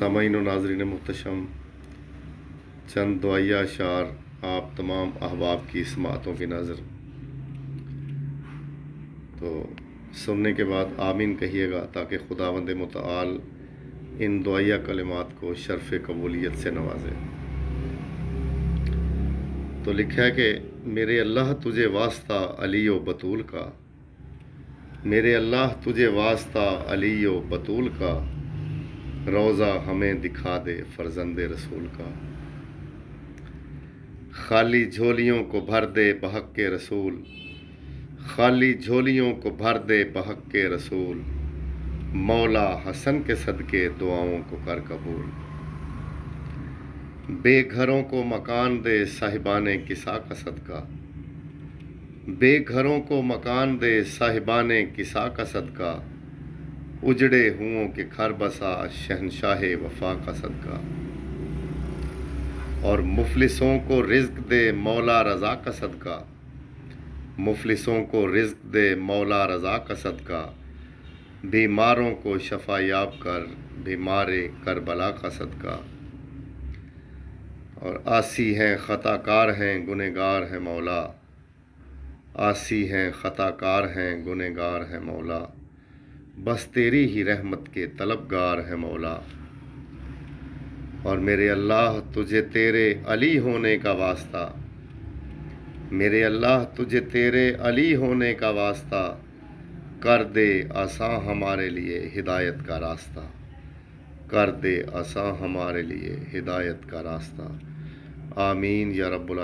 سامعین و ناظرین محتشم، چند دعائیہ اشعار آپ تمام احباب کی سماعتوں کی نظر، تو سننے کے بعد آمین کہیے گا تاکہ خداوند متعال ان دعائیہ کلمات کو شرف قبولیت سے نوازے۔ تو لکھا ہے کہ میرے اللہ تجھے واسطہ علی و بطول کا، میرے اللہ تجھے واسطہ علی و بطول کا، روضہ ہمیں دکھا دے فرزند رسول کا۔ خالی جھولیوں کو بھر دے بحق کے رسول، خالی جھولیوں کو بھر دے بحق کے رسول، مولا حسن کے صدقے دعاؤں کو کر قبول۔ بے گھروں کو مکان دے صاحبان کسا کا صدقہ، بے گھروں کو مکان دے صاحبان کسا کا صدقہ، اجڑے ہوں کے گھر بسا شہنشاہ وفا کا صدقہ۔ اور مفلسوں کو رزق دے مولا رضا کا صدقہ، مفلسوں کو رزق دے مولا رضا کا صدقہ، بیماروں کو شفا یاب کر بیمار کربلا کا صدقہ۔ اور آسی ہیں خطا کار ہیں گنہگار ہیں مولا، آسی ہیں خطا کار ہیں گنہگار ہیں مولا، بس تیری ہی رحمت کے طلبگار ہیں مولا۔ اور میرے اللہ تجھے تیرے علی ہونے کا واسطہ، میرے اللہ تجھے تیرے علی ہونے کا واسطہ، کر دے آساں ہمارے لیے ہدایت کا راستہ، کر دے آساں ہمارے لیے ہدایت کا راستہ۔ آمین یا رب العالمین۔